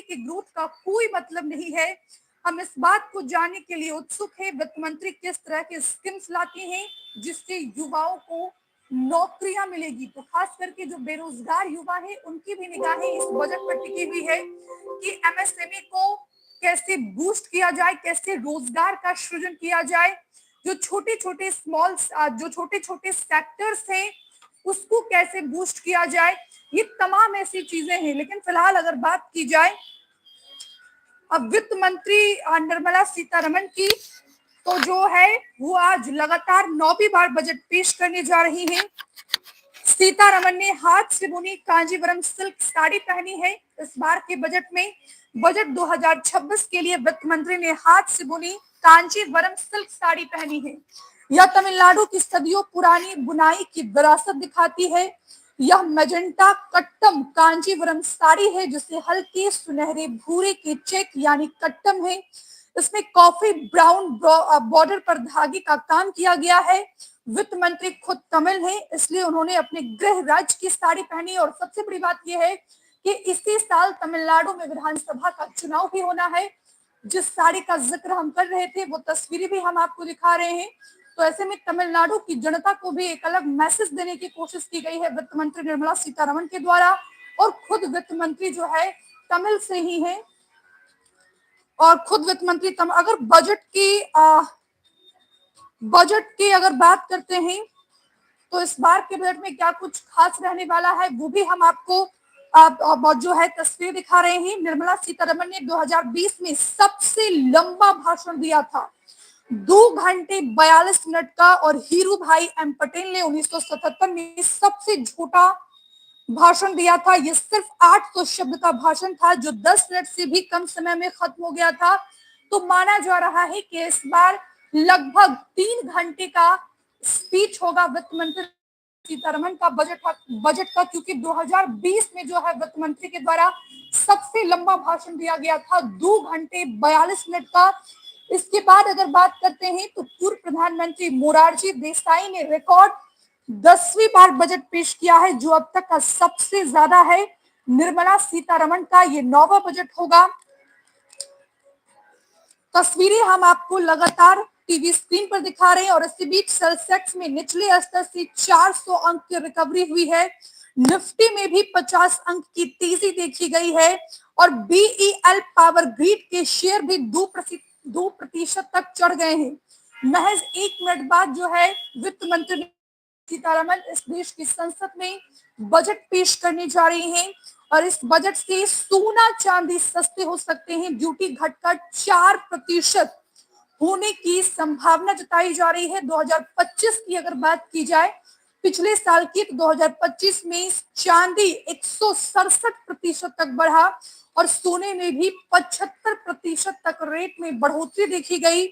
Economy के growth का कोई मतलब नहीं है। हम इस बात को जानने के लिए उत्सुक हैं वित्त मंत्री किस तरह के स्कीम्स लाती हैं जिससे युवाओं को नौकरियां मिलेगी। तो खास करके जो बेरोजगार युवा है उनकी भी निगाहें इस बजट पर टिकी हुई है कि एमएसएमई को कैसे बूस्ट किया जाए, कैसे रोजगार का सृजन किया जाए, जो छोटे छोटे जो छोटे छोटे सेक्टर्स हैं उसको कैसे बूस्ट किया जाए। ये तमाम ऐसी चीजें हैं। लेकिन फिलहाल अगर बात की जाए अब वित्त मंत्री निर्मला सीतारमण की, तो जो है वो आज लगातार 9वीं बार बजट पेश करने जा रही हैं। सीतारमण ने हाथ से बुनी कांजीवरम सिल्क साड़ी पहनी है। इस बार के बजट में बजट 2026 के लिए वित्त मंत्री ने हाथ से बुनी कांजीवरम सिल्क साड़ी पहनी है। यह तमिलनाडु की सदियों पुरानी बुनाई की विरासत दिखाती है। यह मैजेंटा कट्टम कांजीवरम साड़ी है जिसे हल्के सुनहरे भूरे के चेक यानी कट्टम है। इसमें कॉफी ब्राउन बॉर्डर पर धागे का काम किया गया है। वित्त मंत्री खुद तमिल है इसलिए उन्होंने अपने गृह राज्य की साड़ी पहनी। और सबसे बड़ी बात यह है कि इसी साल तमिलनाडु में विधानसभा का चुनाव भी होना है। जिस साड़ी का जिक्र हम कर रहे थे वो तस्वीरें भी हम आपको दिखा रहे हैं। तो ऐसे में तमिलनाडु की जनता को भी एक अलग मैसेज देने की कोशिश की गई है वित्त मंत्री निर्मला सीतारमण के द्वारा। और खुद वित्त मंत्री जो है तमिल से ही है और खुद वित्त मंत्री अगर बजट की अगर बात करते हैं तो इस बार के बजट में क्या कुछ खास रहने वाला है वो भी हम आपको जो है तस्वीर दिखा रहे हैं। निर्मला सीतारमण ने 2020 में सबसे लंबा भाषण दिया था 2 घंटे 42 मिनट का। और हीरू भाई एम पटेल ने 1977 में सबसे छोटा भाषण दिया था। यह सिर्फ 800 शब्द का भाषण था जो 10 मिनट से भी कम समय में खत्म हो गया था। तो माना जा रहा है कि इस बार लगभग 3 घंटे का स्पीच होगा वित्त मंत्री सीतारमण का बजट का, क्योंकि 2020 में जो है वित्त मंत्री के द्वारा सबसे लंबा भाषण दिया गया था 2 घंटे 42 मिनट का। इसके बाद अगर बात करते हैं तो पूर्व प्रधानमंत्री मोरारजी देसाई ने रिकॉर्ड 10वीं बार बजट पेश किया है जो अब तक का सबसे ज्यादा है। निर्मला सीतारमण का ये 9वां बजट होगा। तस्वीरें हम आपको लगातार टीवी स्क्रीन पर दिखा रहे हैं। और इसी बीच सेंसेक्स में निचले स्तर से 400 अंक की रिकवरी हुई है। निफ्टी में भी 50 अंक की तेजी देखी गई है। और बीईएल पावर ग्रिड के शेयर भी 2% तक चढ़ गए हैं। महज 1 मिनट बाद जो है वित्त मंत्री सीतारमण इस देश की संसद में बजट पेश करने जा रही हैं। और इस बजट से सोना चांदी सस्ते हो सकते हैं। ड्यूटी घटकर 4% होने की संभावना जताई जा रही है। 2025 की अगर बात की जाए पिछले साल की, तो 2025 में चांदी 167% तक बढ़ा और सोने में भी 75% तक रेट में बढ़ोतरी देखी गई।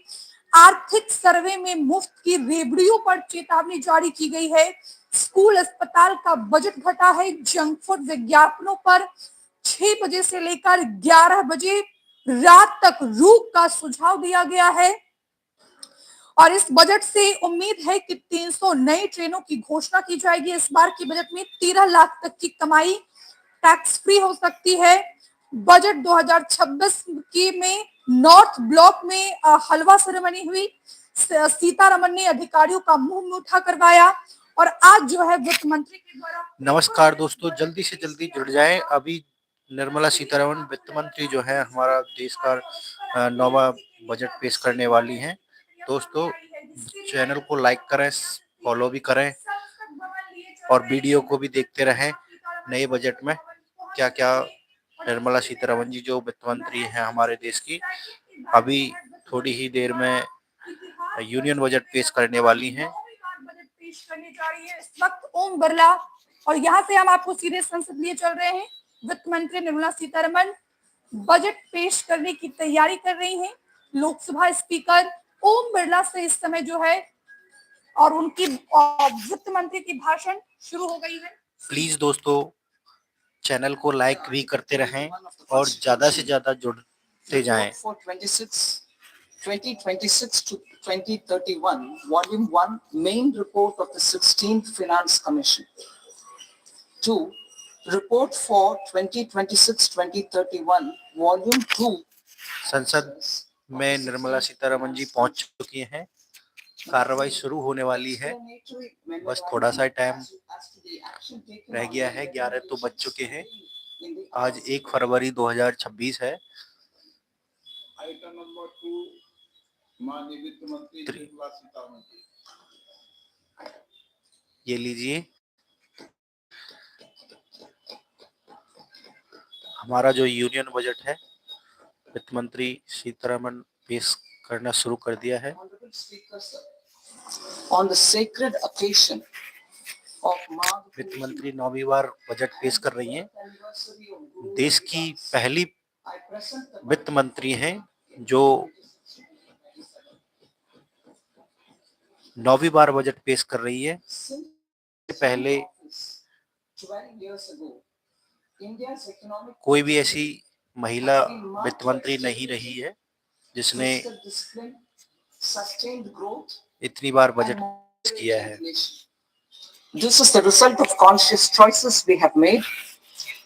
आर्थिक सर्वे में मुफ्त की रेवड़ियों पर चेतावनी जारी की गई है। स्कूल अस्पताल का बजट घटा है। जंक फूड विज्ञापनों पर 6 बजे से लेकर 11 बजे रात तक रोक का सुझाव दिया गया है। और इस बजट से उम्मीद है कि 300 नई ट्रेनों की घोषणा की जाएगी। इस बार की बजट में 13 लाख तक की कमाई टैक्स फ्री हो सकती है। बजट 2026 की में नॉर्थ ब्लॉक में हलवा सेरेमनी हुई। सीतारमण ने अधिकारियों का मुंह मीठा करवाया। और आज जो है वित्त मंत्री के द्वारा नमस्कार दोस्तों, जल्दी से जल्दी जुड़ जाएं। अभी निर्मला सीतारमण वित्त मंत्री जो है हमारा देश का 9वां बजट पेश करने वाली हैं। दोस्तों चैनल को लाइक करें, फॉलो भी करें और वीडियो को भी देखते रहें। नए बजट में क्या क्या निर्मला सीतारमण जी जो वित्त मंत्री हैं हमारे देश की, अभी थोड़ी ही देर में यूनियन बजट पेश करने वाली हैं। पेश करने जा रही है इस वक्त ओम बिरला। और यहाँ से हम आपको सीधे संसद लिए चल रहे हैं। वित्त मंत्री निर्मला सीतारमण बजट पेश करने की तैयारी कर रही हैं। लोकसभा स्पीकर ओम बिरला से इस समय जो है और उनकी वित्त मंत्री की भाषण शुरू हो गई है। प्लीज दोस्तों चैनल को लाइक भी करते रहें और ज्यादा से ज्यादा जुड़ते जाएं। 2026 to 2031, Volume 1, Main Report of the 16th Finance Commission. 2, Report for 2026-2031, Volume 2. संसद में निर्मला सीतारमण जी पहुंच चुकी हैं। कार्रवाई शुरू होने वाली है, बस थोड़ा सा टाइम रह गया है। 11 तो बज चुके हैं। आज 1 फरवरी 2026 है। आइटम नंबर 2, माननीय वित्त मंत्री निर्मला सीतारमण जी। ये लीजिए, हमारा जो यूनियन बजट है वित्त मंत्री सीतारमण पेश करना शुरू कर दिया है। On the sacred occasion of वित्त मंत्री 9वीं बार बजट पेश कर रही हैं। देश की पहली वित्त मंत्री हैं जो 9वीं बार बजट पेश कर रही है। पहले कोई भी ऐसी महिला वित्त मंत्री नहीं रही है जिसने इतनी बार बजट पेश किया है। This is the result of conscious choices we have made,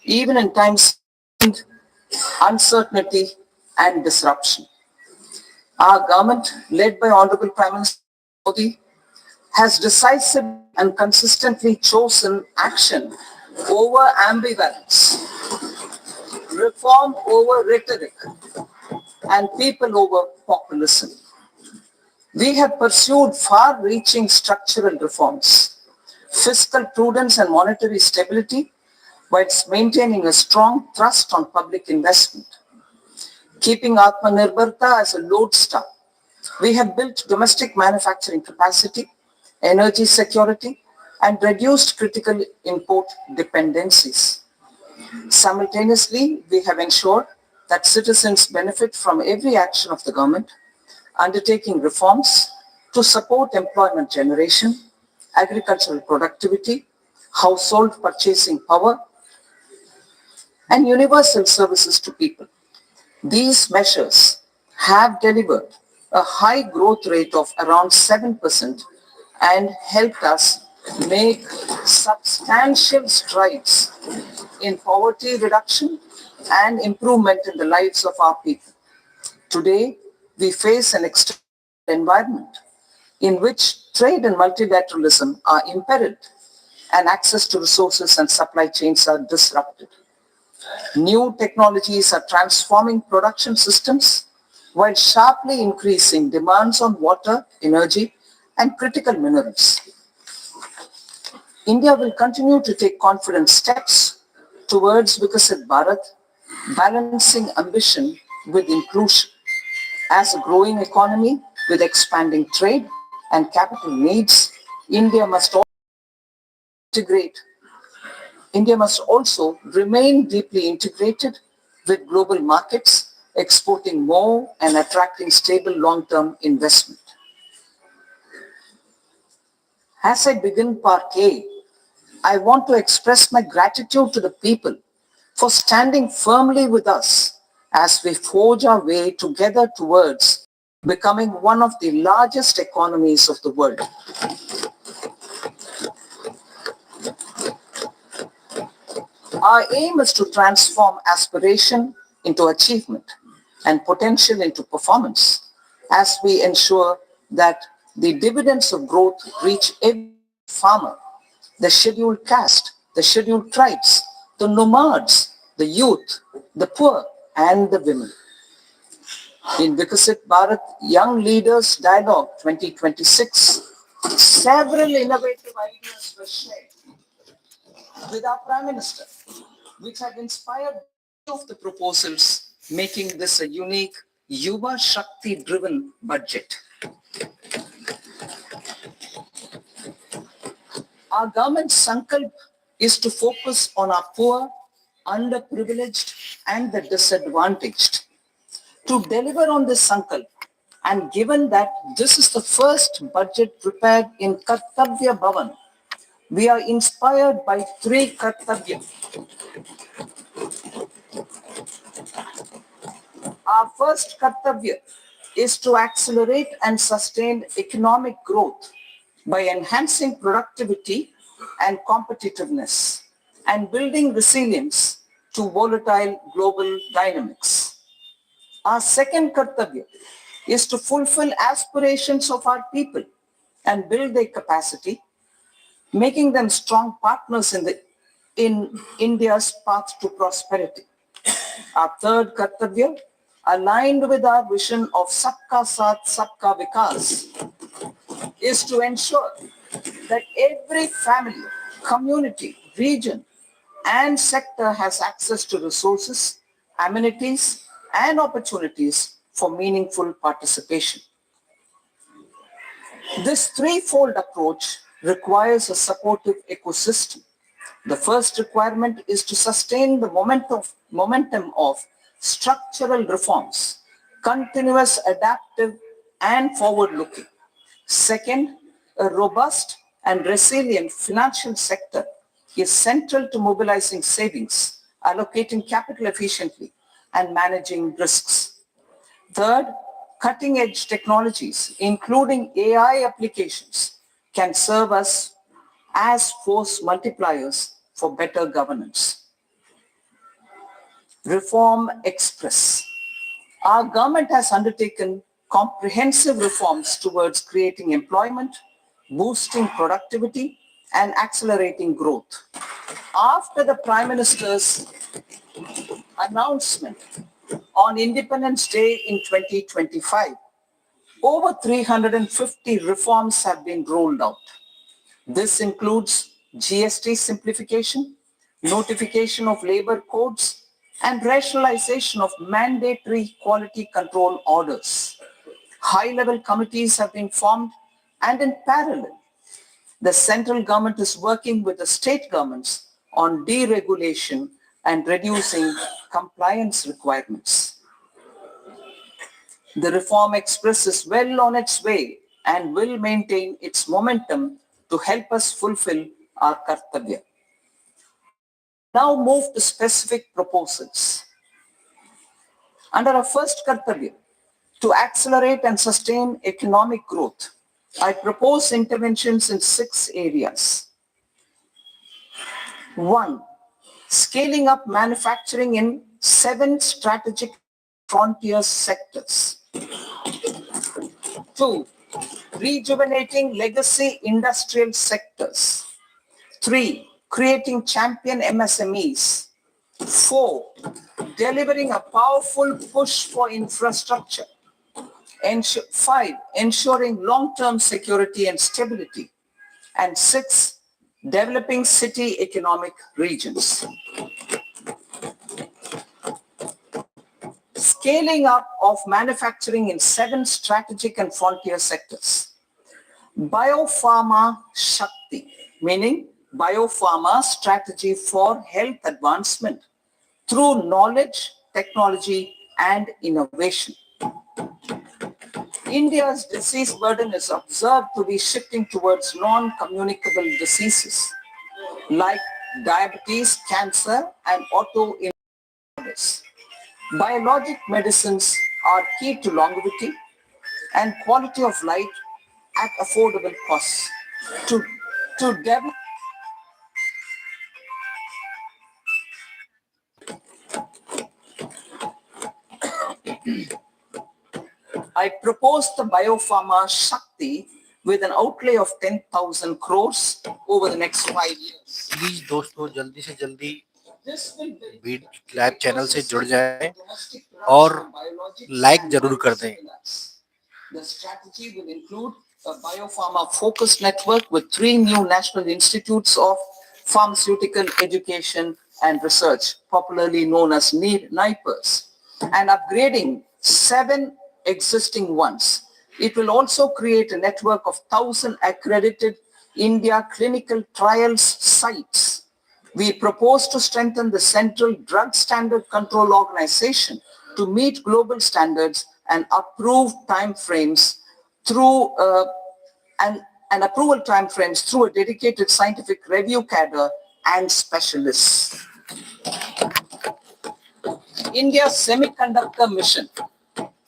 even in times of uncertainty and disruption. Our government, led by Honorable Prime Minister Modi, has decisively and consistently chosen action over ambivalence, reform over rhetoric, and people over populism. We have pursued far-reaching structural reforms, fiscal prudence and monetary stability, whilst maintaining a strong thrust on public investment. Keeping Atmanirbharta as a lodestar, we have built domestic manufacturing capacity, energy security, and reduced critical import dependencies. Simultaneously, we have ensured that citizens benefit from every action of the government, undertaking reforms to support employment generation, agricultural productivity, household purchasing power, and universal services to people. These measures have delivered a high growth rate of around 7% and helped us make substantial strides in poverty reduction and improvement in the lives of our people. Today, we face an external environment in which trade and multilateralism are imperiled and access to resources and supply chains are disrupted. New technologies are transforming production systems while sharply increasing demands on water, energy, and critical minerals. India will continue to take confident steps towards Viksit Bharat, balancing ambition with inclusion. As a growing economy with expanding trade and capital needs, India must also remain deeply integrated with global markets, exporting more and attracting stable long-term investment. As I begin Part A, I want to express my gratitude to the people for standing firmly with us as we forge our way together towards becoming one of the largest economies of the world. Our aim is to transform aspiration into achievement and potential into performance as we ensure that the dividends of growth reach every farmer, the scheduled caste, the scheduled tribes, the nomads, the youth, the poor, and the women. In Viksit Bharat Young Leaders Dialogue 2026, several innovative ideas were shared with our Prime Minister, which have inspired many of the proposals, making this a unique Yuva Shakti-driven budget. Our government's sankalp is to focus on our poor, underprivileged, and the disadvantaged. To deliver on this sankalp, and given that this is the first budget prepared in Kartavya Bhavan, we are inspired by three Kartavya. Our first Kartavya is to accelerate and sustain economic growth by enhancing productivity and competitiveness. and building resilience to volatile global dynamics. Our second kartavya is to fulfill aspirations of our people and build their capacity, making them strong partners in India's path to prosperity. Our third kartavya, aligned with our vision of Sabka Saath, Sabka Vikas, is to ensure that every family, community, region, and sector has access to resources, amenities, and opportunities for meaningful participation. This threefold approach requires a supportive ecosystem. The first requirement is to sustain the momentum of structural reforms, continuous, adaptive, and forward-looking. Second, a robust and resilient financial sector is central to mobilizing savings, allocating capital efficiently, and managing risks. Third, cutting-edge technologies, including AI applications, can serve us as force multipliers for better governance. Reform Express. Our government has undertaken comprehensive reforms towards creating employment, boosting productivity, and accelerating growth. After the Prime Minister's announcement on Independence Day in 2025, over 350 reforms have been rolled out. This includes GST simplification, notification of labor codes, and rationalization of mandatory quality control orders. High-level committees have been formed, and in parallel, the central government is working with the state governments on deregulation and reducing compliance requirements. The Reform Express is well on its way and will maintain its momentum to help us fulfill our kartavya. Now move to specific proposals. Under our first kartavya, to accelerate and sustain economic growth, I propose interventions in 6 areas. 1. Scaling up manufacturing in 7 strategic frontier sectors. 2. Rejuvenating legacy industrial sectors. 3. Creating champion MSMEs. 4. Delivering a powerful push for infrastructure. 5. Ensuring long-term security and stability. And 6. Developing city economic regions. Scaling up of manufacturing in 7 strategic and frontier sectors. Biopharma Shakti, meaning biopharma strategy for health advancement through knowledge, technology, and innovation. India's disease burden is observed to be shifting towards non-communicable diseases like diabetes, cancer, and autoimmune disorders. Biologic medicines are key to longevity and quality of life at affordable costs. To develop I propose the Biopharma Shakti with an outlay of 10,000 crores over the next 5 years. Please दोस्तों जल्दी से जल्दी live channel से जुड़ जाएं और like जरूर कर दें. The strategy will include a biopharma focused network with 3 new national institutes of pharmaceutical education and research, popularly known as NIPERS, and upgrading 7 existing ones. It will also create a network of 1,000 accredited India clinical trials sites. We propose to strengthen the Central Drug Standard Control Organization to meet global standards and approve timeframes through and approval timeframes through a dedicated scientific review cadre and specialists. India's semiconductor mission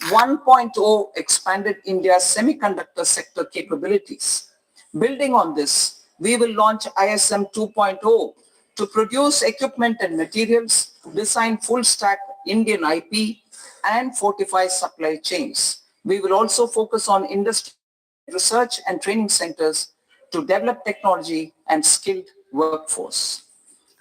1.0 expanded India's semiconductor sector capabilities. Building on this, we will launch ISM 2.0 to produce equipment and materials, design full-stack Indian IP, and fortify supply chains. We will also focus on industry research and training centers to develop technology and skilled workforce.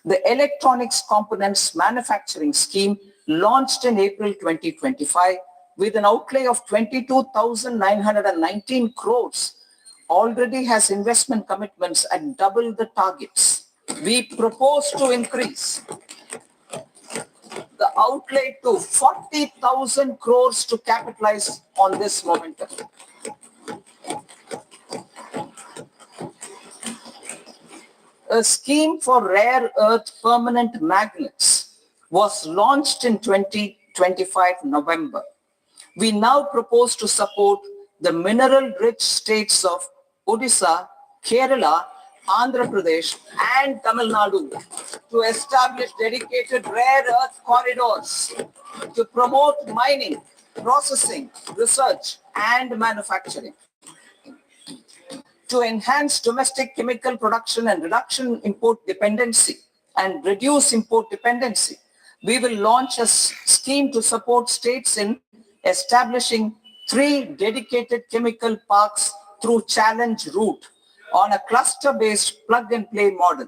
The Electronics Components Manufacturing Scheme, launched in April 2025 with an outlay of 22,919 crores, already has investment commitments at double the targets. We propose to increase the outlay to 40,000 crores to capitalize on this momentum. A scheme for rare earth permanent magnets was launched in 2025 November. We now propose to support the mineral-rich states of Odisha, Kerala, Andhra Pradesh, and Tamil Nadu to establish dedicated rare earth corridors to promote mining, processing, research, and manufacturing. To enhance domestic chemical production and reduction import dependency and reduce import dependency, we will launch a scheme to support states in establishing 3 dedicated chemical parks through challenge route on a cluster-based plug-and-play model.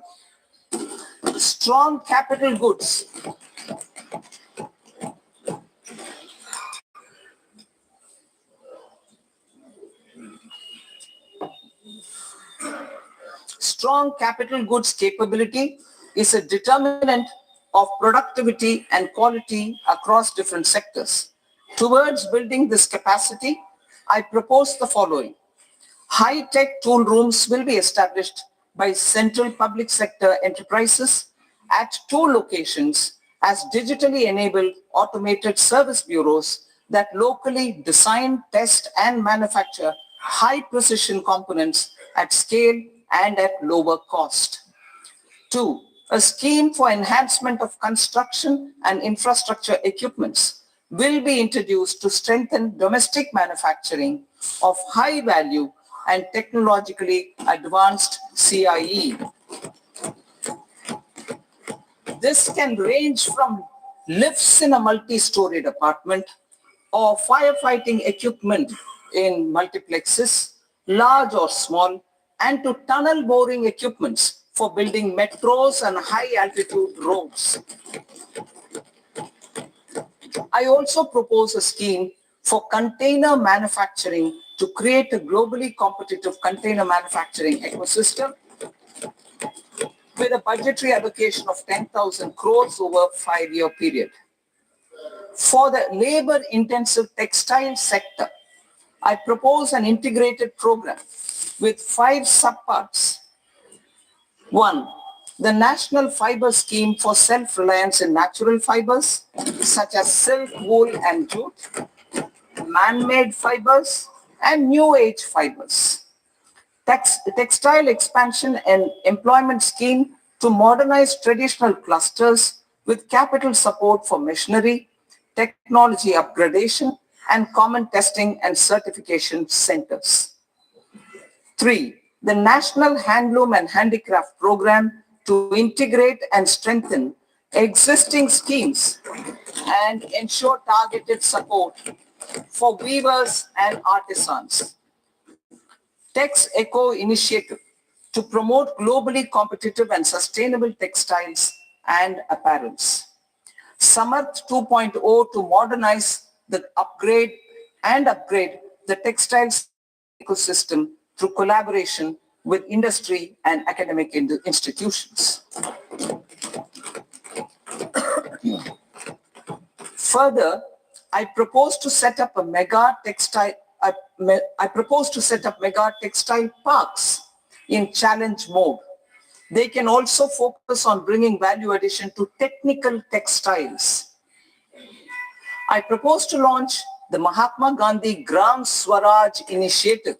Strong capital goods. Strong capital goods capability is a determinant of productivity and quality across different sectors. Towards building this capacity, I propose the following. High-tech tool rooms will be established by central public sector enterprises at 2 locations as digitally enabled automated service bureaus that locally design, test, and manufacture high-precision components at scale and at lower cost. 2. A scheme for enhancement of construction and infrastructure equipments will be introduced to strengthen domestic manufacturing of high value and technologically advanced CIE. This can range from lifts in a multi-storied apartment or firefighting equipment in multiplexes, large or small, and to tunnel boring equipments for building metros and high-altitude roads. I also propose a scheme for container manufacturing to create a globally competitive container manufacturing ecosystem with a budgetary allocation of 10,000 crores over a 5-year period. For the labor-intensive textile sector, I propose an integrated program with 5 subparts. 1. The National Fiber Scheme for Self-Reliance in Natural Fibers, such as silk, wool, and jute, man-made fibers, and new age fibers. Textile expansion and employment scheme to modernize traditional clusters with capital support for machinery, technology upgradation, and common testing and certification centers. 3. The National Handloom and Handicraft Program to integrate and strengthen existing schemes and ensure targeted support for weavers and artisans. Tex Eco Initiative to promote globally competitive and sustainable textiles and apparels. Samarth 2.0 to modernize the upgrade the textiles ecosystem through collaboration with industry and academic institutions. Further, I propose to set up mega textile parks in challenge mode. They can also focus on bringing value addition to technical textiles. I propose to launch the Mahatma Gandhi Gram Swaraj initiative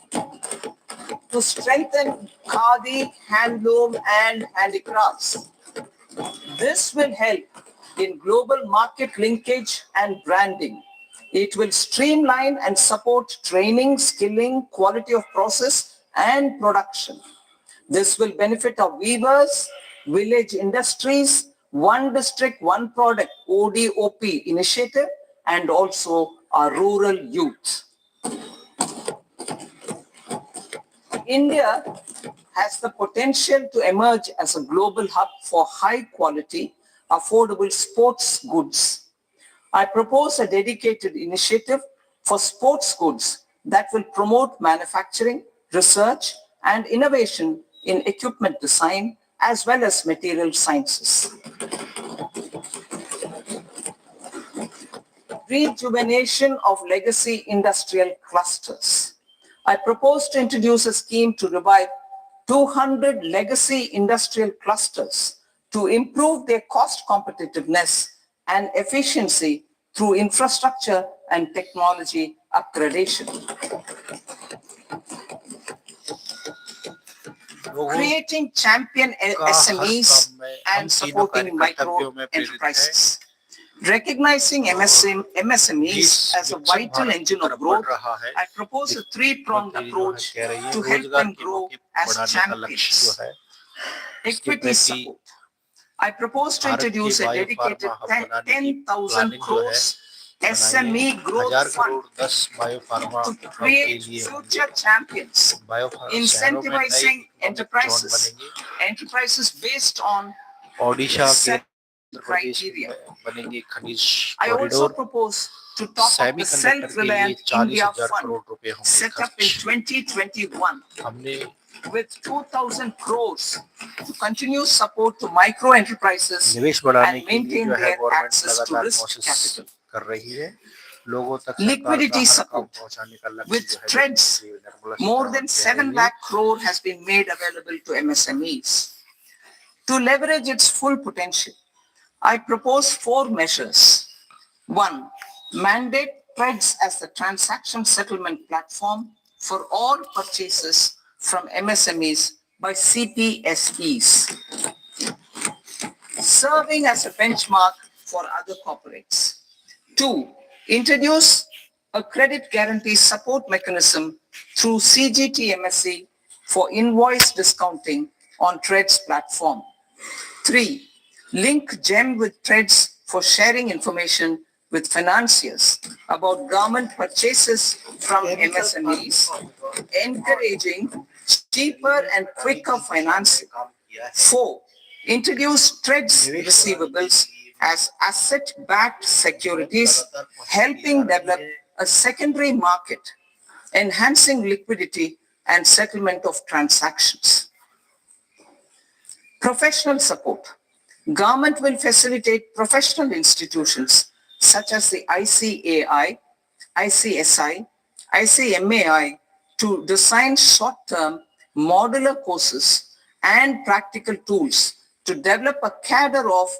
to strengthen khadi, handloom, and handicrafts. This will help in global market linkage and branding. It will streamline and support training, skilling, quality of process, and production. This will benefit our weavers, Village Industries, One District, One Product, ODOP initiative, and also our rural youth. India has the potential to emerge as a global hub for high quality, affordable sports goods. I propose a dedicated initiative for sports goods that will promote manufacturing, research, and innovation in equipment design as well as material sciences. Rejuvenation of legacy industrial clusters. I propose to introduce a scheme to revive 200 legacy industrial clusters to improve their cost competitiveness and efficiency through infrastructure and technology upgradation. Creating champion SMEs and supporting micro enterprises. Recognizing MSMEs as a vital engine of growth, I propose a three-pronged approach to help them grow as champions. Equity support. I propose to introduce a dedicated 10,000 crores SME growth fund to create future champions, incentivizing enterprises based on set criteria. I also propose to top up the Self-Reliant India Fund set up in 2021 with 2,000 crores to continue support to micro enterprises and maintain their access to risk capital. Liquidity support. With TREDS, more than 7 lakh crore has been made available to MSMEs. To leverage its full potential, I propose 4 measures. 1. Mandate TREDS as the transaction settlement platform for all purchases from MSMEs by CPSEs, serving as a benchmark for other corporates. 2. Introduce a credit guarantee support mechanism through CGTMSE for invoice discounting on TREDS platform. 3. Link GEM with TREDS for sharing information with financiers about government purchases from MSMEs, encouraging cheaper and quicker financing. 4. Introduce TREDS receivables as asset-backed securities, helping develop a secondary market, enhancing liquidity and settlement of transactions. Professional support. Government will facilitate professional institutions such as the ICAI, ICSI, ICMAI to design short-term modular courses and practical tools to develop a cadre of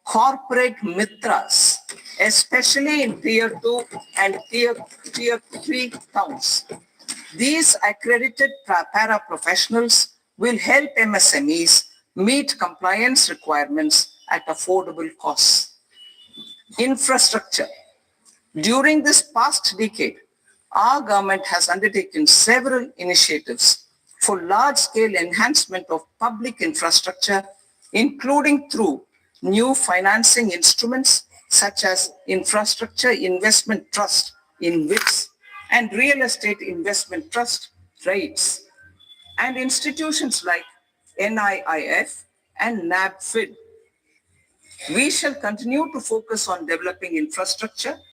corporate mitras, especially in Tier 2 and Tier 3 towns. These accredited para-professionals will help MSMEs meet compliance requirements at affordable costs. Infrastructure. During this past decade, our government has undertaken several initiatives for large-scale enhancement of public infrastructure, including through new financing instruments such as Infrastructure Investment Trust in WITS and Real Estate Investment Trust REITs, and institutions like NIIF and NABFID. We shall continue to focus on developing infrastructure